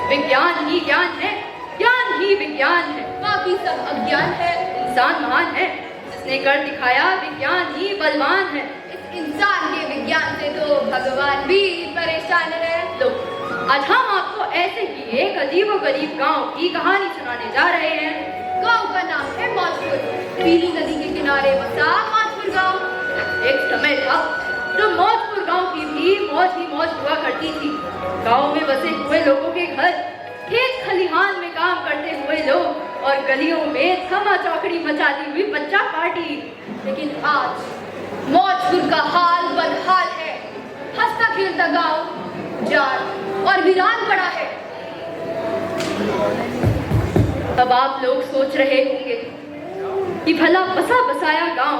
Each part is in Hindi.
विज्ञान ही ज्ञान है, ज्ञान ही विज्ञान है, बाकी सब अज्ञान है। इंसान महान है, जिसने कर दिखाया विज्ञान ही बलवान है। इस इंसान के विज्ञान से तो भगवान भी परेशान है। तो आज हम आपको ऐसे ही एक अजीबोगरीब गांव की कहानी सुनाने जा रहे हैं। गांव का नाम है मौजपुर। पीली नदी के किनारे बसा मौजपुर गांव। एक समय था जो मौजपुर गांव की भी मौज ही मौज हुआ करती थी। गांव में बसे हुए लोगों के घर, खेत खलिहान में काम करते हुए लोग और गलियों में थमा चौकड़ी मचाती हुई बच्चा पार्टी। लेकिन आज मौजपुर का हाल बदहाल है। हंसता खेलता गांव जान और वीरान पड़ा है। अब आप लोग सोच रहे होंगे कि भला बसा बसाया गांव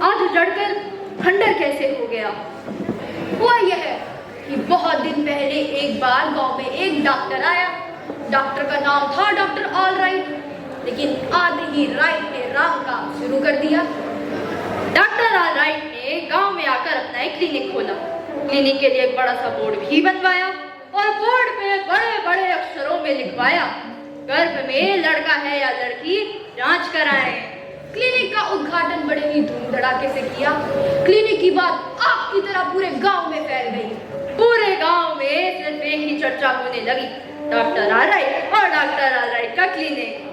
आज उजड़कर खंडर कैसे हो गया। हुआ यह कि बहुत दिन पहले एक बार गांव में एक डॉक्टर आया। डॉक्टर का नाम था डॉक्टर ऑल राइट। लेकिन आते ही राइट ने राम काम शुरू कर दिया। डॉक्टर ऑल राइट ने गांव में आकर अपना एक क्लिनिक खोला। क्लिनिक के लिए एक बड़ा सा बोर्ड भी बनवाया और बोर्ड पे बड़े बड़े अक्षरों में लिखवाया, गर्भ में लड़का है या लड़की जांच कराएं। क्लिनिक का उद्घाटन बड़े ही धूम धड़ाके से किया। क्लिनिक की बात आग की तरह पूरे गांव में फैल गई। पूरे गांव में सिर्फ एक ही चर्चा होने लगी, डॉक्टर ऑल राइट और डॉक्टर ऑल राइट का क्लिनिक।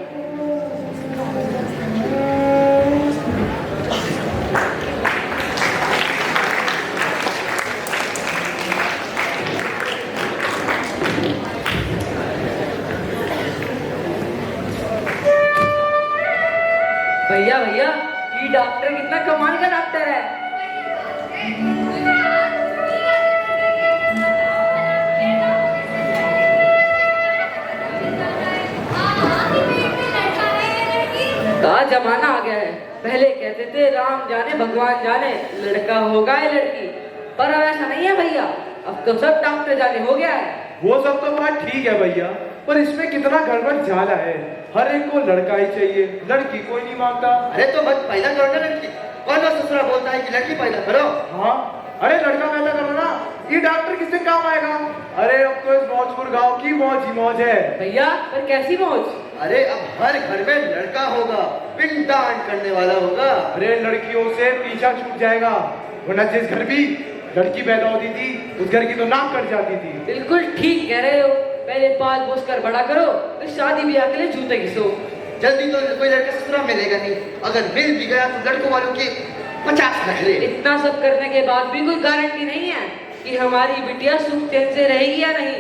भैया भैया, ये डॉक्टर कितना कमाल का डॉक्टर है। का जमाना आ गया है। पहले कहते थे राम जाने भगवान जाने लड़का होगा या लड़की, पर अब ऐसा नहीं है भैया। अब तो सब डॉक्टर जाने हो गया है। वो सब तो बात ठीक है भैया, पर इसमें कितना गड़बड़ झाला है। हर एक को लड़का ही चाहिए, लड़की कोई नहीं मांगता। अरे तो बस पैदा करो ना लड़की। कौन सा ससुरा बोलता है कि लड़की पैदा करो। हाँ, अरे लड़का पैदा करो ना। ये डॉक्टर किससे काम आएगा। अरे अब तो इस मौजपुर गांव की मौज ही मौज है भैया, पर कैसी मौज। अरे अब हर घर में लड़का होगा, पिंडदान करने वाला होगा। अरे लड़कियों से पीछा छूट जाएगा, वरना जिस घर भी लड़की पैदा होती थी उस घर की तो नाक कट जाती थी। बिल्कुल ठीक कह रहे हो। पहले पाल पोस कर बड़ा करो, फिर शादी ब्याह के लिए जूते घिसो। जल्दी तो कोई लड़का ससुरा मिलेगा नहीं। अगर मिल भी गया तो लड़कों वालों के 50 नखरे। इतना सब करने के बाद भी कोई गारंटी नहीं है कि हमारी बिटिया सुख चैन से रहेगी या नहीं।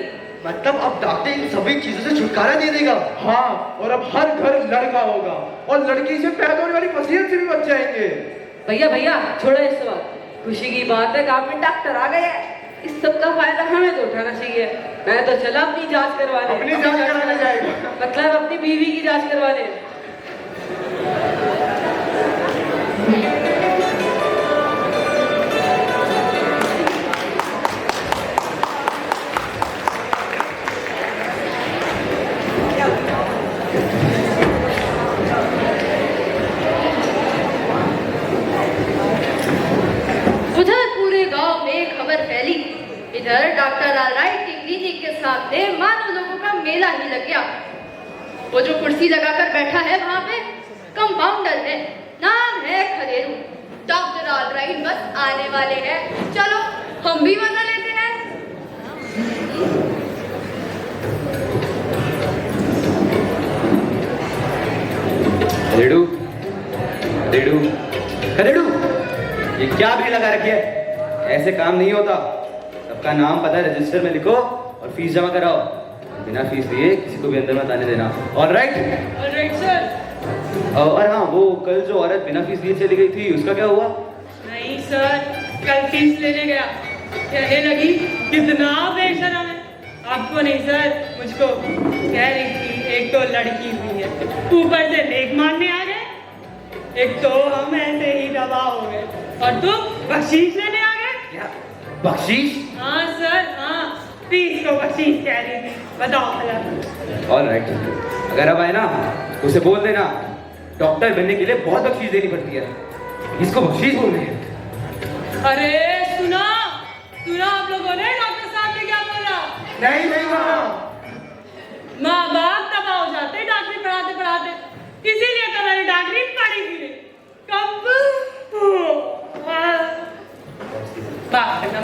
मतलब अब डॉक्टर इन सभी चीजों से छुटकारा दे देगा। हाँ, और अब हर घर लड़का होगा और लड़की से पैदा होने वाली फसीयत से भी बच जाएंगे। भैया भैया, छोड़ो इस बात। खुशी की बात है गांव में डॉक्टर आ गए हैं। इस सब का फायदा हमें तो उठाना चाहिए। मैं तो चला अपनी जांच करवाने। अपनी जांच कराने जाएगा, मतलब अपनी बीवी की जांच करवाने। सामने मानो लोगों का मेला ही लग गया। वो जो कुर्सी लगाकर बैठा है वहां पे कंपाउंडर है, नाम है खदेरू। डॉक्टर ऑलराइट बस आने वाले हैं, चलो हम भी मजा लेते हैं। खदेड़ू, खदेड़ू, खदेड़ू, ये क्या भी लगा रखी है? ऐसे काम नहीं होता। सबका नाम पता रजिस्टर में लिखो और फीस जमा कराओ। बिना फीस दिए किसी को भी अंदर मत आने देना। ऑलराइट? Alright sir. और हाँ, वो कल जो औरत बिना फीस दिए चली गई थी, उसका क्या हुआ? नहीं सर, कल फीस लेने गया, कहने लगी कितना बेशरम है। आपको नहीं सर, मुझको कह रही थी एक तो लड़की हुई है, ऊपर से नेक मानने आ गए, एक तो हम ऐसे ही दबा हो गए और तुम बख्शीश लेने आ गए। क्या बख्शीश? हाँ सर, हाँ, फीस को बख्शीश कह रही थी, बताओ भला। ऑलराइट, अगर अब आए ना तो उसे बोल देना डॉक्टर बनने के लिए बहुत बख्शीश देनी पड़ती है, इसको बख्शीश बोल रहे हैं। अरे सुना सुना आप लोगों ने डॉक्टर साहब ने क्या बोला? नहीं माँ बाप तबाह हो जाते डॉक्टरी पढ़ाते पढ़ाते, इसीलिए तो मैंने डॉक्टरी पढ़ी थी।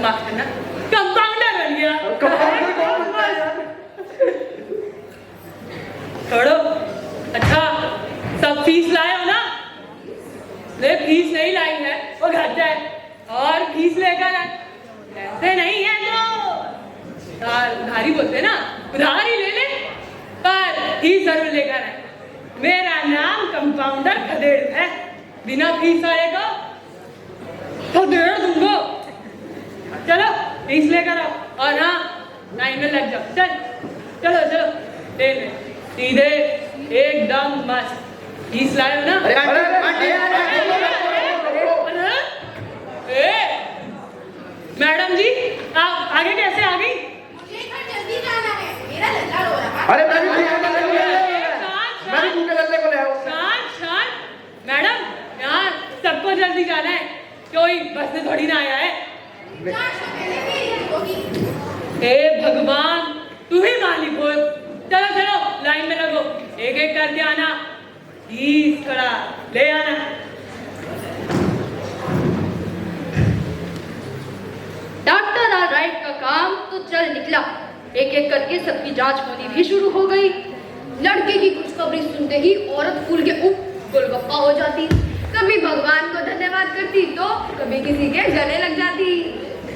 माफ करना, कंपाउंडर बन गया। छोड़ो, अच्छा सब फीस लाए हो ना? ले फीस नहीं लाई है वो घर जाए और फीस लेकर आए। ऐसे नहीं है तो उधारी बोलते ना, उधारी ले ले पर फीस जरूर लेकर आए। मेरा नाम कंपाउंडर खदेड़ है, बिना फीस आएगा खदेड़ दूंगा। चलो फीस लेकर आओ और हाँ लाइन में लग जाओ। चल चलो चलो ले ले सीधे एकदम मस्त। फीस लाए हो ना? अरे आंटी, मैडम जी आप आगे कैसे आ गई? मुझे घर जल्दी जाना है, मेरा लल्ला रो रहा है। अरे मैं भी भूखे लल्ले को ले आऊं। शांत शांत मैडम, यहाँ सबको जल्दी जाना है, कोई बस में थोड़ी ना आया है। हे भगवान, तू ही मालिक हो। चलो चलो लाइन में लगो, एक एक करके आना, फीस थोड़ा ले आना। डॉक्टर ऑलराइट का काम तो चल निकला। एक एक करके सबकी जांच होनी भी शुरू हो गई। लड़के की खुशखबरी सुनते ही औरत फूल के गोलगप्पा हो जाती, कभी भगवान को धन्यवाद करती तो कभी किसी के गले लग जाती।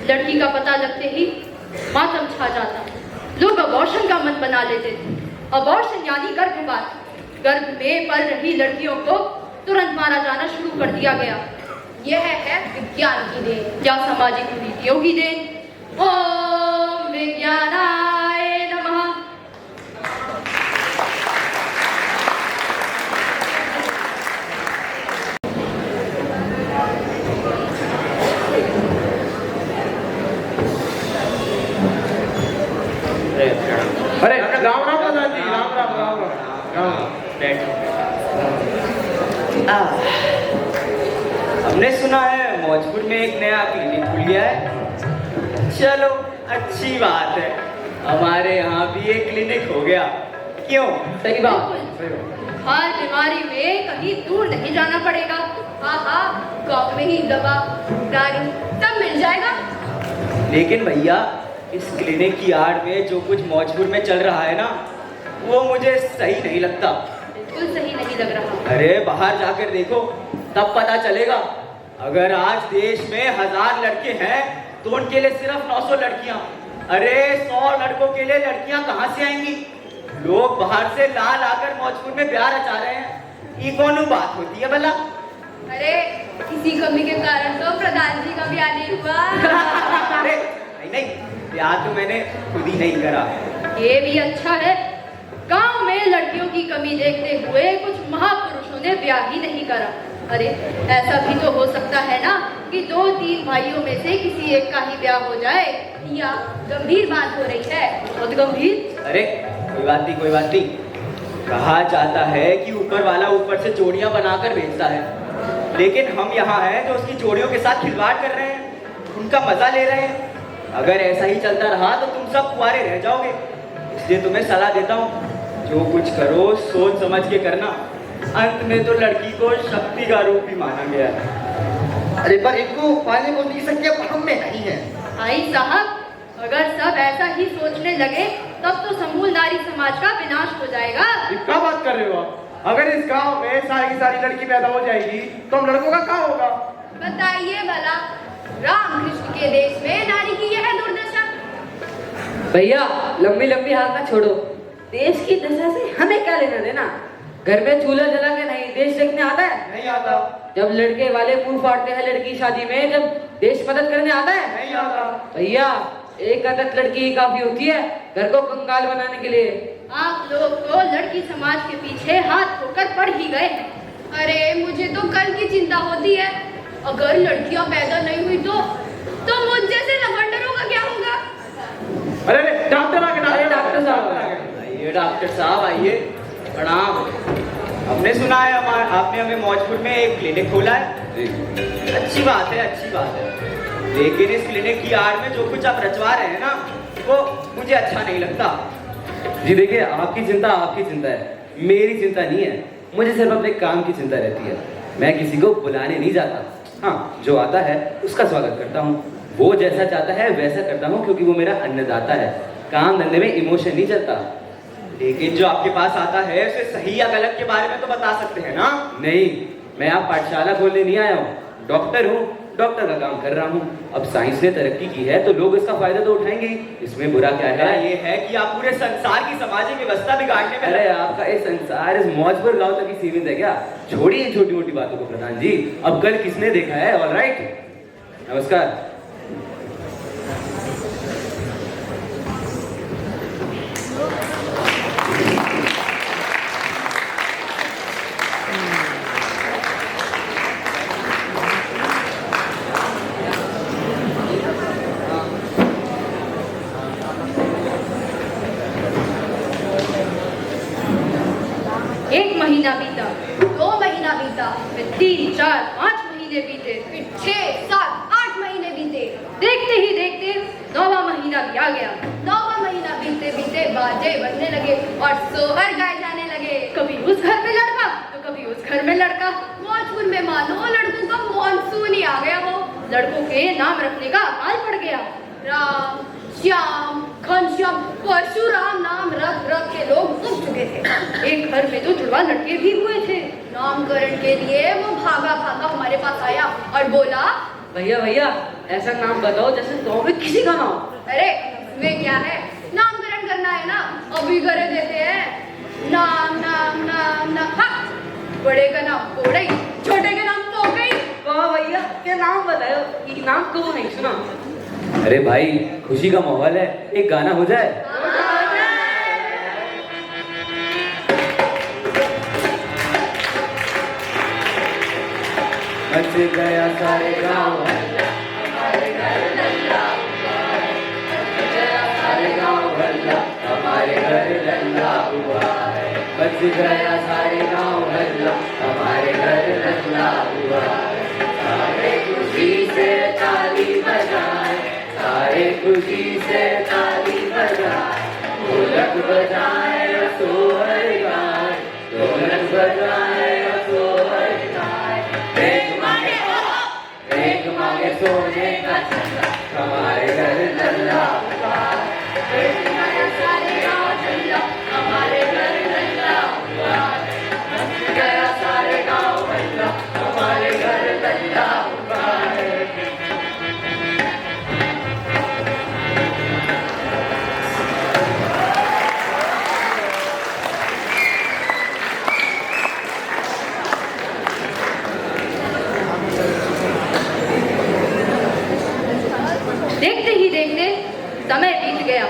लड़की का पता लगते ही मातम छा जाता। लोग अबॉर्शन का मन बना लेते थे। अबॉर्शन यानी गर्भपात। गर्भ में पल रही लड़कियों को तुरंत मारा जाना शुरू कर दिया गया। यह है विज्ञान की देन या सामाजिक कुरीतियों की देन। ओम विज्ञानाय नमः। अरे राम राम प्रधान जी, राम राम राम राम। हमने सुना है मौजपुर में एक नया क्लिनिक खुल गया है। चलो अच्छी बात है, हमारे यहाँ भी एक क्लिनिक हो गया। क्यों? सही बात। हर बीमारी में कहीं दूर नहीं जाना पड़ेगा। हाँ, गाँव में ही दवा गाड़ी सब मिल जाएगा। लेकिन भैया इस क्लिनिक की आड़ में जो कुछ मौजपुर में चल रहा है ना, वो मुझे सही नहीं लगता। बिल्कुल सही नहीं लग रहा। अरे बाहर जाकर देखो तब पता चलेगा। अगर आज देश में 1000 लड़के हैं तो उनके लिए सिर्फ 900 लड़कियां। अरे 100 लड़कों के लिए लड़कियां कहां से आएंगी? लोग बाहर से ला लाकर मौजपुर में ब्याह रचा रहे हैं। ये कौन बात होती है भला? अरे इसी कमी के कारण तो प्रधान जी का ब्याह नहीं हुआ। अरे नहीं, ब्याह तो मैंने खुद ही नहीं करा। ये भी अच्छा है। गांव में लड़कियों की कमी देखते हुए कुछ महापुरुषों ने ब्याह ही नहीं करा। अरे ऐसा भी तो हो सकता है ना कि 2-3 भाइयों में से किसी एक का ही ब्याह हो जाए। या गंभीर बात हो रही है। बहुत गंभीर। अरे कोई बात नहीं, कोई बात नहीं। कहा जाता है कि ऊपर वाला ऊपर से जोड़ियां बनाकर भेजता है, लेकिन हम यहाँ हैं जो उसकी जोड़ियों के साथ खिलवाड़ कर रहे हैं, उनका मजा ले रहे हैं। अगर ऐसा ही चलता रहा तो तुम सब कुंवारे रह जाओगे। इसलिए तुम्हें सलाह देता हूँ, जो कुछ करो सोच समझ के करना। अंत में तो लड़की को शक्ति का रूप ही माना गया है। अरे पर इनको पालने को नहीं सकते, अब हम में नहीं है। भाई साहब, अगर सब ऐसा ही सोचने लगे तब तो समूल नारी समाज का विनाश हो जाएगा। ये क्या बात कर रहे हो आप? अगर इस गांव में सारी की सारी लड़की पैदा हो जाएगी तो हम लड़कों का क्या होगा? बताइए भला, राम कृष्ण के देश में नारी की यह दुर्दशा। भैया लंबी लंबी हाथ में छोड़ो, देश की दशा से हमें क्या लेना देना? घर में चूल्हा जला के नहीं देश देखने आता है? नहीं आता। जब लड़के वाले मुंह फाड़ते हैं लड़की शादी में, जब देश मदद करने आता है? नहीं आता। भैया एक आदत लड़की ही काफी होती है घर को कंगाल बनाने के लिए। आप लोग तो लड़की समाज के पीछे हाथ धोकर पड़ ही गए हैं। अरे मुझे तो कल की चिंता होती है, अगर लड़कियां पैदा नहीं हुई तो मुझ जैसे लफंडरों का क्या होगा? अरे डॉक्टर आ गए, डॉक्टर साहब आ गए। आइए डॉक्टर साहब आइए, प्रणाम। हमने सुना है आपने हमें मौजपुर में एक क्लिनिक खोला है। अच्छी बात है, अच्छी बात है, लेकिन इस क्लिनिक की आड़ में जो कुछ आप रचवा रहे हैं ना, वो मुझे अच्छा नहीं लगता। जी देखिए, आपकी चिंता है, मेरी चिंता नहीं है। मुझे सिर्फ अपने काम की चिंता रहती है। मैं किसी को बुलाने नहीं जाता। हाँ, जो आता है उसका स्वागत करता हूँ। वो जैसा चाहता है वैसा करता हूँ, क्योंकि वो मेरा अन्नदाता है। काम धंधे में इमोशन नहीं चलता। लेकिन जो आपके पास आता है उसे सही या गलत के बारे में तो बता सकते हैं ना? नहीं, मैं आप पाठशाला खोलने नहीं आया हूँ। डॉक्टर हूँ, डॉक्टर का काम कर रहा हूँ। अब साइंस ने तरक्की की है तो लोग इसका फायदा तो उठाएंगे ही। इसमें बुरा क्या है? ये है कि आप पूरे संसार की सामाजिक व्यवस्था बिगाड़ने में अरे आपका ये संसार इस मौजपुर गांव तक ही सीमित है क्या? छोड़िए इन छोटी मोटी बातों को प्रधान जी। अब कल किसने देखा है? ऑल राइट, नमस्कार। एक महीना बीता, 2 महीना बीता, फिर 3, 4, 5 महीने बीते। फिर 6, 7, 8 महीने बीते। देखते ही देखते 9वां महीना भी आ गया। 9वां महीना बीते बीते बाजे बजने लगे और सोहर गाए जाने लगे। कभी उस घर में लड़का तो कभी उस घर में लड़का। मौजपुर में मानो लड़कों का मॉनसून ही आ गया हो। लड़कों के नाम रखने का अकाल पड़ गया। राम, श्याम, घनश्याम, परशुराम नाम रख रख के लोग उब चुके थे। एक घर में तो जुड़वा लड़के भी हुए थे। नामकरण के लिए वो भागा भागा हमारे पास आया और बोला, भैया भैया ऐसा नाम बताओ जैसे गाँव में किसी का ना हो। अरे इसमें क्या है, नामकरण करना है ना, अभी करे देते हैं। नाम नाम नाम नाम, हाँ, बड़े का नाम कोड़ई, छोटे के नाम तोकई। वाह भैया क्या नाम बताओ, ये नाम क्यों नहीं सुना? अरे भाई, खुशी का माहौल है, एक गाना हो जाए। बच गया सारे गाँव, हमारे घर लल्ला हुआ है। बच गया सारे गाँव हल्ला, हमारे घर लल्ला हुआ है। बच गया सारे गाँव हल्ला, हमारे घर लल्ला हुआ है। सारे खुशी से ताली बजाए, सारे खुशी से ताली बजाए, ढोलक बजाए और सोहर गाए, ढोलक बजाए और सोहर गाए। एक मांगे सोने का चंदा, हमारे घर लल्ला हुआ है। एक मांगे सारे गाँव चंदा, हमारे घर लल्ला हुआ है। बच गया सारे गाँव हल्ला, हमारे घर लल्ला हुआ है। देखते ही देखते समय बीत गया।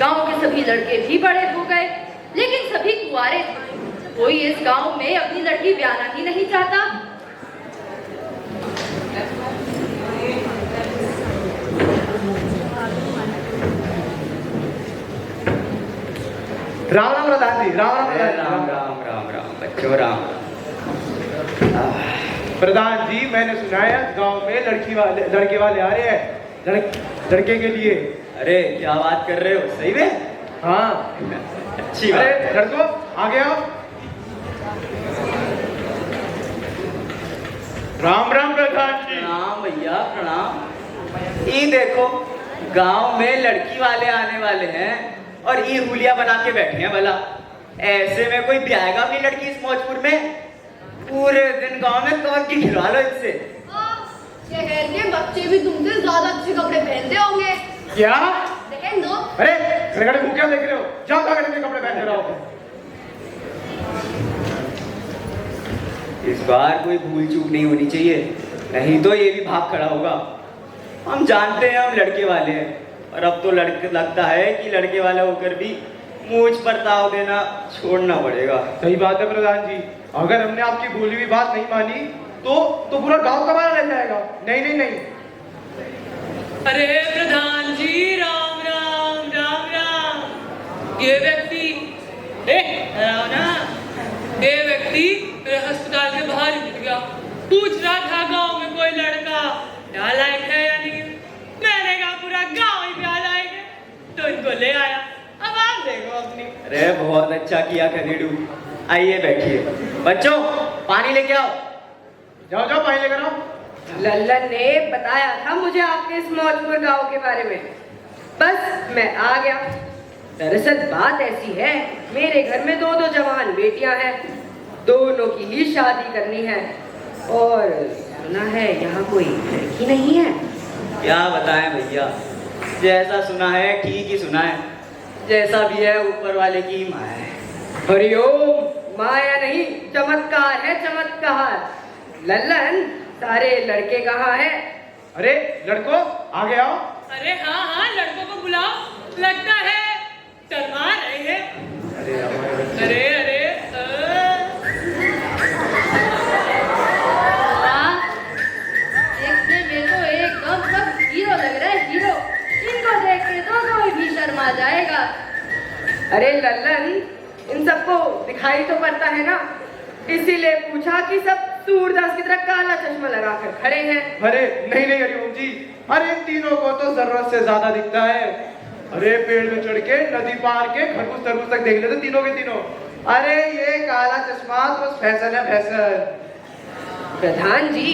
गांव के सभी लड़के भी बड़े हो गए, लेकिन सभी कुंवारे थे। कोई इस गांव में अपनी लड़की ब्याहना ही नहीं चाहता। राम राम प्रधान जी, राम राम प्रधान जी, राम राम राम राम बच्चों राम। प्रधान जी, मैंने सुना है गांव में लड़के वाले आ रहे हैं लड़के के लिए। अरे क्या बात कर रहे हो, सही में? हाँ अच्छी अरे बात। लड़को आगे आओ। राम राम प्रधान जी। प्रणाम भैया प्रणाम। ये देखो गांव में लड़की वाले आने वाले हैं और ये हुलिया बना के बैठे हैं भला। ऐसे में कोई ब्याहेगा अपनी लड़की इस मौजपुर में? पूरे दिन गांव में कौन की खिलवा लो इनसे। शहर के बच्चे भी तुमसे ज्यादा अच्छे कपड़े पहनते होंगे। क्या? पहन दो। अरे खड़े खड़े मुंह क्या देख रहे हो? जाओ जाकर के कपड़े पहन के रहो। इस बार कोई भूल चूक नहीं होनी चाहिए, नहीं तो ये भी भाग खड़ा होगा। हम जानते हैं हम लड़के वाले हैं, और अब तो लड़के लगता है कि लड़के वाला होकर भी मूंछ पर ताव देना छोड़ना पड़ेगा। सही बात है प्रधान जी, अगर हमने आपकी बोली हुई बात नहीं मानी तो पूरा गांव कमाल रह जाएगा। नहीं नहीं नहीं। अरे प्रधान जी राम राम राम राम। ये व्यक्ति ये व्यक्ति मेरे अस्पताल के बाहर ही मिल गया। पूछ रहा था गांव में कोई लड़का क्या लायक है या नहीं। मैंने कहा पूरा गांव ही प्यार लायक है, तो इनको ले आया। अब आप देखो अपनी। अरे बहुत अच्छा किया खनीडू। आइए बैठिए। बच्चों पानी लेके आओ। जाओ जाओ पानी लेकर आओ। लल्लन ने बताया था मुझे आपके इस मौजपुर गांव के बारे में, बस मैं आ गया। दरअसल बात ऐसी है, मेरे घर में दो जवान बेटियां हैं, दोनों की ही शादी करनी है, और सुना है यहाँ कोई लड़की नहीं है। क्या बताएं भैया, जैसा सुना है ठीक ही सुना है, जैसा भी है ऊपर वाले की माया है। हरिओम, माया नहीं चमत्कार है चमत्कार। लल्लन सारे लड़के कहाँ हैं? अरे लड़को आगे आओ। अरे हाँ हाँ लड़कों को बुलाओ, लगता है शर्मा रहे हैं। अरे हमारे बच्चे। अरे अरे देखने में तो एकदम सब हीरो लग रहा है, हीरो। इनको देख के तो कोई भी शर्मा जाएगा। अरे लल्लन, इन सबको दिखाई तो पड़ता है ना, इसीलिए पूछा कि सब सूरदास की तरह काला चश्मा लगाकर खड़े हैं। अरे नहीं नहीं हरिओम जी, अरे इन तीनों को तो जरूरत से ज्यादा दिखता है। अरे पेड़ में चढ़ के नदी पार के खरगोश तरबूज तक देख लेते तीनों के तीनों। अरे ये काला चश्मा तो बस फैशन है फैशन। प्रधान जी,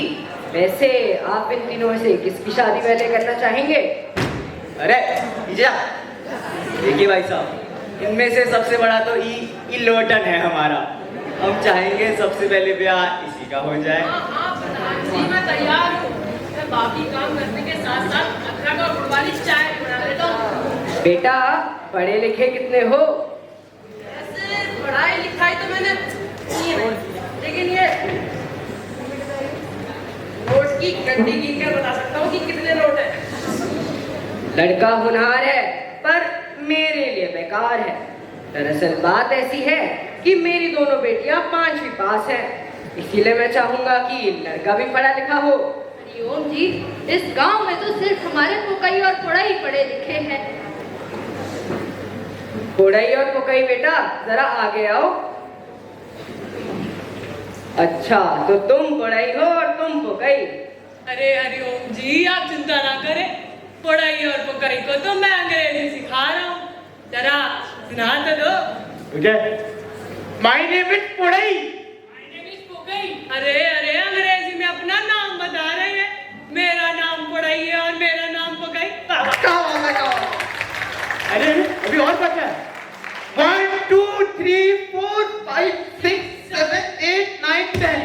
वैसे आप इन तीनों में से किसकी शादी पहले करना चाहेंगे? अरे इजा देखिए भाई साहब, इनमें से सबसे बड़ा तो ई लोटन है हमारा। हम चाहेंगे सबसे पहले ब्याह इसी का हो जाए। हाँ प्रधान जी मैं तैयार हूँ। मैं बाकी काम करने के साथ साथ अदरक और गुड़ वाली चाय बना लेता हूँ। बेटा पढ़े लिखे कितने हो? ऐसे पढ़ाई लिखाई तो मैंने की है, लेकिन ये नोट की गड्डी गिन कर बता सकता हूँ कि कितने नोट है। लड़का होनहार है पर मेरे लिए बेकार है। दरअसल बात ऐसी है कि मेरी दोनों बेटियां 5वीं पास हैं, इसीलिए मैं चाहूंगा कि लड़का भी पढ़ा लिखा हो। हरिओम जी, इस गांव में तो सिर्फ हमारे पुकई और पुड़ई पढ़े लिखे हैं। पुड़ई और पुकई बेटा जरा आगे आओ। अच्छा तो तुम पुड़ई हो और तुम पुकई। अरे हरिओम जी आप चिंता ना करें, पढ़ाई और पुकई को तो मैं अंग्रेजी सिखा रहा हूँ। जरा सुना तो दो। My name is Pudai. अरे अरे अंग्रेजी में अपना नाम बता रहे हैं। मेरा नाम पढ़ाई है और मेरा नाम पुकई। अरे अभी और बचा है। 1 2 3 4 5 6 7 8 9 10।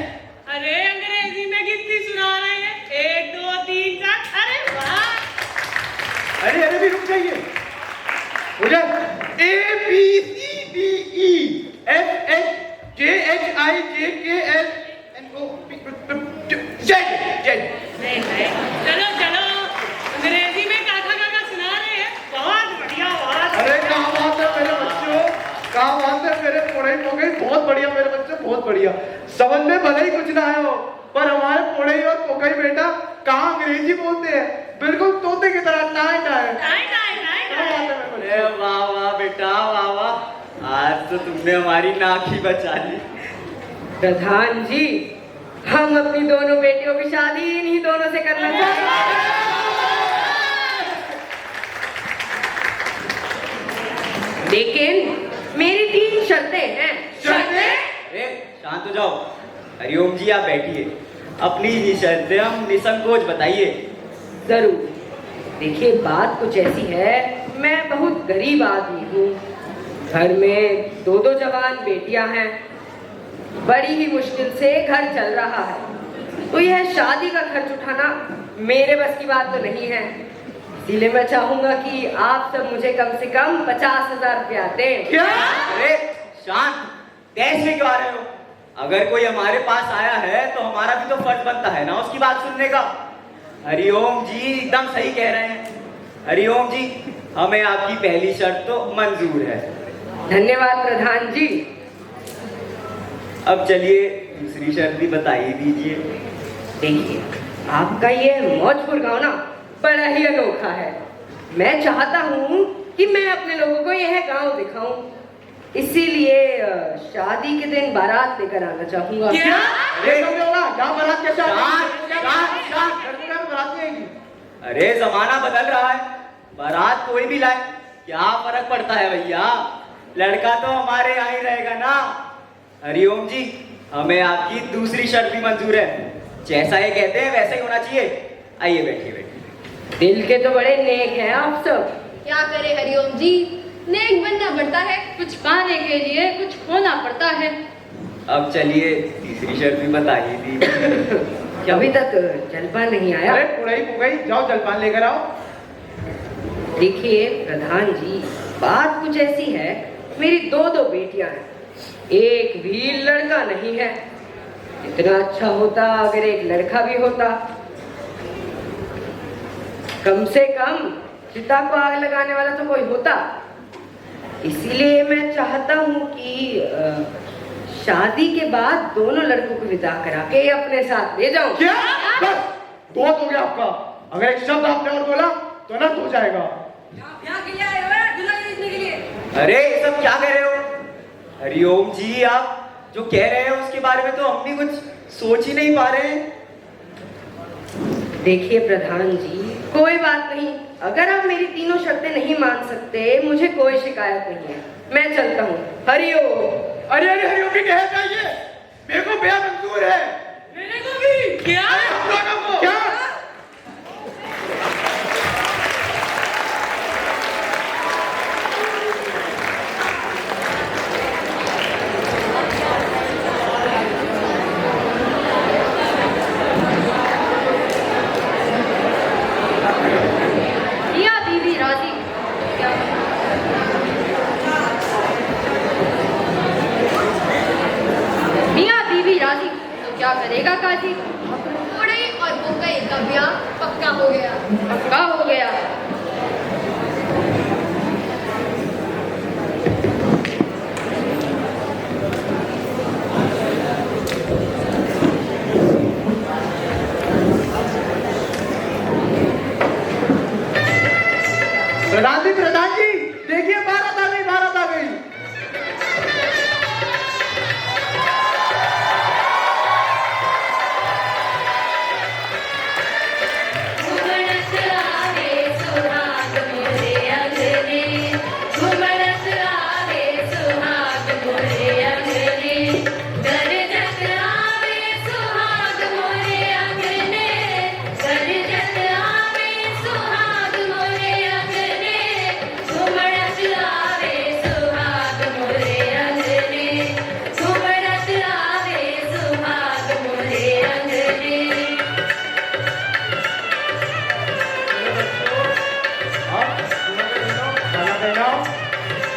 अरे अंग्रेजी में कितनी सुना रहे हैं? 1 2 3 4। अरे वाह। अरे अरे भी रुक जाइए। उधर A B C D E F H J H I J K L N O P Z Z। चलो चलो अंग्रेजी में काका काका सुना रहे हैं। बहुत बढ़िया बात। अरे कहाँ बात है मेरे बच्चों, कहाँ बात है मेरे पुड़ई पुकई। बहुत बढ़िया मेरे बच्चे, बहुत बढ़िया। समझ में भले ही कुछ ना आया हो, पर हमारे पुड़ई और पुकई बेटा कहाँ अंग्रेजी बोलते हैं, बिल्कुल तोते की तरह टाइ टाइ। अरे वाह वाह बेटा वाह वाह, आज तो तुमने हमारी नाक ही बचा ली। प्रधान जी, हम अपनी दोनों बेटियों की शादी इन्हीं दोनों से करना चाहते हैं। लेकिन मेरी 3 शर्तें हैं। अरे शांत हो जाओ। हरिओम जी आप बैठिए, अपनी ही शर्तें हम निसंकोच बताइए। जरूर। देखिए बात कुछ ऐसी है, मैं बहुत गरीब आदमी हूँ। घर में 2 जवान बेटियां हैं, बड़ी ही मुश्किल से घर चल रहा है। तो यह शादी का खर्च उठाना मेरे बस की बात तो नहीं है। इसीलिए मैं चाहूंगा कि आप सब मुझे कम से कम 50,000 रुपया दें। क्या? अरे शांत, तेज में क्यों आ रहे हो? अगर कोई हमारे पास आया है तो हमारा भी तो फर्ज बनता है ना उसकी बात सुनने का। हरिओम जी एकदम सही कह रहे हैं। हरिओम जी, हमें आपकी पहली शर्त तो मंजूर है। धन्यवाद प्रधान जी। अब चलिए दूसरी शर्त भी बता ही दीजिए। देखिए आपका ये मौजपुर गांव ना बड़ा ही अनोखा है। मैं चाहता हूँ कि मैं अपने लोगों को यह गांव दिखाऊं। इसीलिए शादी के दिन बारात लेकर आना चाहूंगा। क्या? अरे कब होगा? क्या बारात के साथ? शांत। घर में बारात नहीं आएगी। अरे जमाना बदल रहा है, बारात कोई भी लाए, क्या फर्क पड़ता है भैया? लड़का तो हमारे यहाँ ही रहेगा ना। हरिओम जी, हमें आपकी दूसरी शर्त भी मंजूर है। जैसा ये कहते हैं वैसा ही होना चाहिए। आइए बैठिए बैठिए। दिल के तो बड़े नेक हैं आप सब। क्या करे हरिओम जी, नेक बनना पड़ता है। कुछ पाने के लिए कुछ खोना पड़ता है। अब चलिए तीसरी शर्त भी बता ही दी। अभी तक जलपान नहीं आया। अरे पुड़ाई हो गई, जाओ जलपान लेकर आओ। देखिए प्रधान जी, बात कुछ ऐसी है, मेरी 2 बेटियां हैं, एक भी लड़का नहीं है। इतना अच्छा होता अगर एक लड़का भी होता। कम से कम चिता को आग लगाने वाला तो कोई होता। इसीलिए मैं चाहता हूँ कि शादी के बाद दोनों लड़कों को विदा करा के अपने साथ ले जाऊं। क्या? बस 2 हो गया आपका। अगर एक शब्द आपने और बोला तो अनर्थ हो जाएगा। अरे ये सब क्या कह रहे हो? हरिओम जी, आप जो कह रहे हैं उसके बारे में तो हम भी कुछ सोच ही नहीं पा रहे हैं। देखिए प्रधान जी, कोई बात नहीं। अगर आप मेरी 3 शर्तें नहीं मान सकते, मुझे कोई शिकायत नहीं है। मैं चलता हूँ। हरिओम। अरे हरिओम भी कह चाहिए, मेरे को ब्याह मंजूर है। मेरे को भी। क्या? हम लोगों को क्या? मियाँ बीवी राजी। क्या? मियाँ बीवी राजी तो क्या करेगा काजी? थोड़े और बुकई का ब्याह पक्का हो गया। पक्का हो गया। प्रधान जी देखिए, बारात आ गई, बारात आ गई।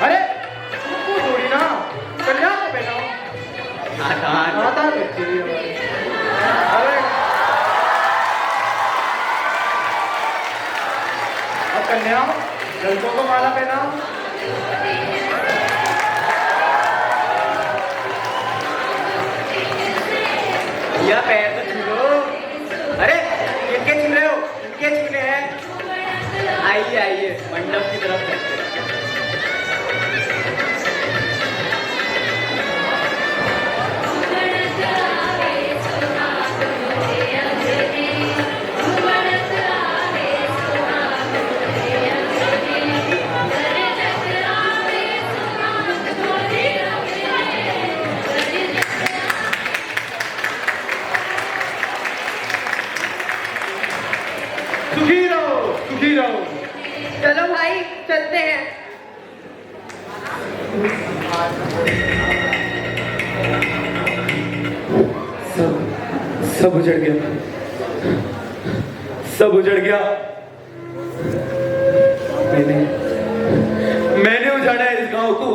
अरे तुमको थोड़ी ना, कन्या को पहनाओ। नादान बच्ची है हमारी। अरे अब कन्या लड़कों को माला पहनाओ। या पैर तो छू लो। अरे किनके छू रहे हो? किनके छूने हैं? आइए आइए मंडप की तरफ चलते हैं। सब उजड़ गया, सब उजड़ गया। मैंने उजाड़ा है इस गांव को,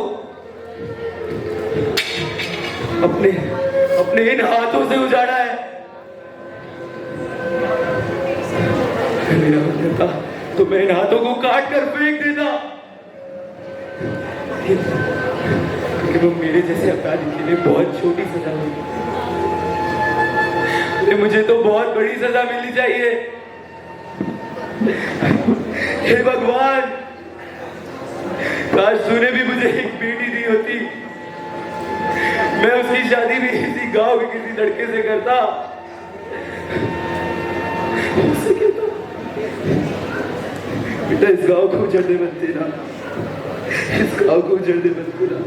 अपने इन हाथों से उजाड़ा है। मेरा मन करता तो मैं इन हाथों को काट कर फेंक देता, लेकिन वो मेरे जैसे अपराधी के लिए बहुत छोटी सजा हुई। मुझे तो बहुत बड़ी सजा मिलनी चाहिए। हे भगवान, काश तूने भी मुझे एक बेटी दी होती, मैं उसकी शादी भी इसी गांव के किसी लड़के से करता। बेटा इस गांव को उजड़ने मत देना, इस गांव को उजड़ने मत देना।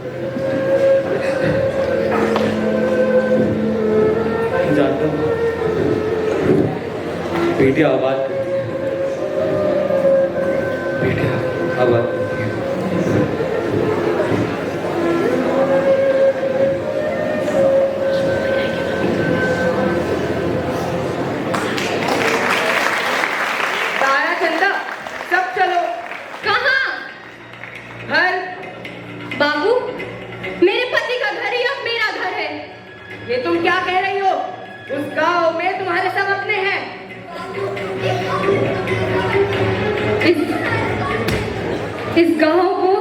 जानता हूं बेटियां आबाद करती है, बेटियां आबाद करती है। तारा चंदा सब चलो। कहाँ? घर। बाबू, मेरे पति का घर ही अब मेरा घर है। ये तुम क्या कह रही हो? उस गांव में तुम्हारे सब अपने हैं। इस गांव को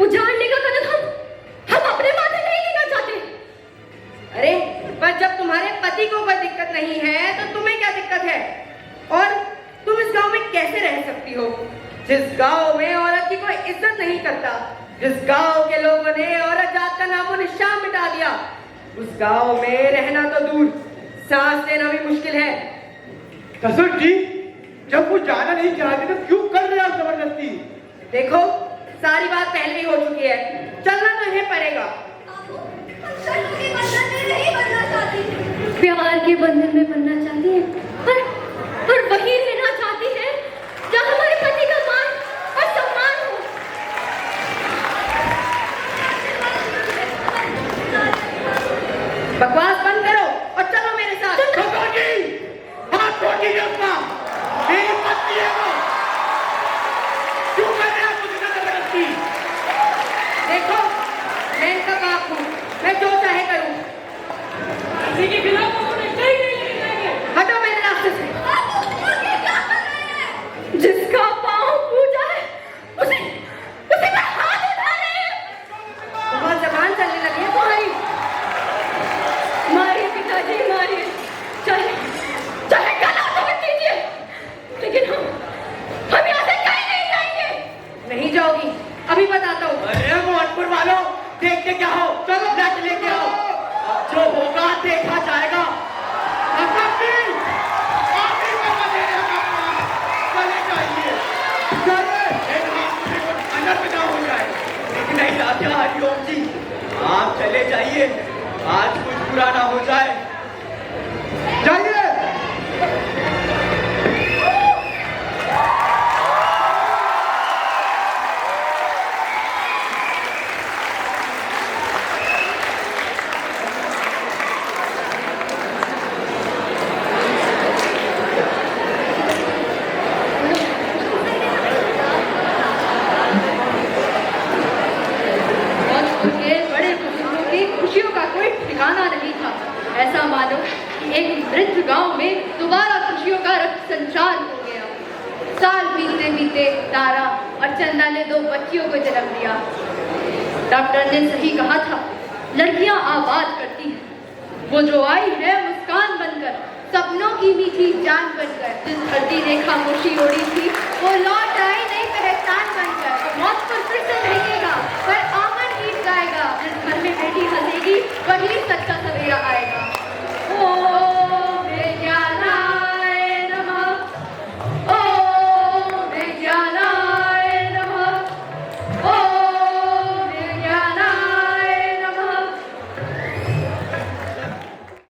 उजाड़ने का कदम हम अपने माथे नहीं लेना चाहते। अरे पर जब तुम्हारे पति को कोई दिक्कत नहीं है तो तुम्हें क्या दिक्कत है? और तुम इस गांव में कैसे रह सकती हो, जिस गांव में औरत की कोई इज्जत नहीं करता, जिस गांव के लोगों ने औरत जात का नामो निशान मिटा दिया, उस गांव में रहना तो दूर, सांस लेना भी मुश्किल है। ससुर जी, जब वो जाना नहीं चाहते तो क्यों कर रहे हो जबरदस्ती? देखो सारी बात पहले ही हो चुकी है, चलना तो इन्हें पड़ेगा। प्यार के बंधन में बनना चाहती है, पर वही रहना चाहती है जहाँ हमारे पति का मान और सम्मान हो। बकवास बंद करो और चलो मेरे साथ। ससुर जी, हाथ छोड़िए अपना, मेरी पत्नी है वो, क्यों कर रहे हो मुझे जबरदस्ती? देखो मैं इनका बाप हूँ, मैं जो चाहे करूँ। किसी के खिलाफ तो उन्हें कहीं नहीं लेके जाएंगे। हटो मेरे रास्ते से। जिसका पाँव पूजा है उसे पर हाथ उठा रहे हैं। बहुत जबान चलने लगी है तुम्हारी। मारिए पिताजी, मारिए, चाहे गला तोड़ दीजिए, लेकिन हम यहाँ से कहीं नहीं जाएंगे। नहीं जाओगी, अभी बताता हूँ। अरे मोहनपुर वालों, देखते क्या हो, चलो नच लेके आओ, अब जो होगा देखा जाएगा। नहीं राजा हरिओम जी, आप चले जाइए, आज कुछ बुरा ना हो जाए। जाइए। उनके बड़े बुजुर्गों की खुशियों का कोई ठिकाना नहीं था। ऐसा मानो कि एक वृद्ध गांव में दोबारा खुशियों का रक्त संचार हो गया। साल बीतते बीते तारा और चंदा ने 2 बच्चियों को जन्म दिया। डॉक्टर ने सही कहा था, लड़कियां आबाद करती हैं। वो जो आई है मुस्कान बनकर, सपनों की मीठी जान बनकर। जिस धरती ने खामोशी ओढ़ी थी वो लौट आई नई पहचान बनकर। मौत पर फिर से रहेगा पर आंगन गीत गाएगा। जिस घर में बेटी हंसेगी वही सच्चा सवेरा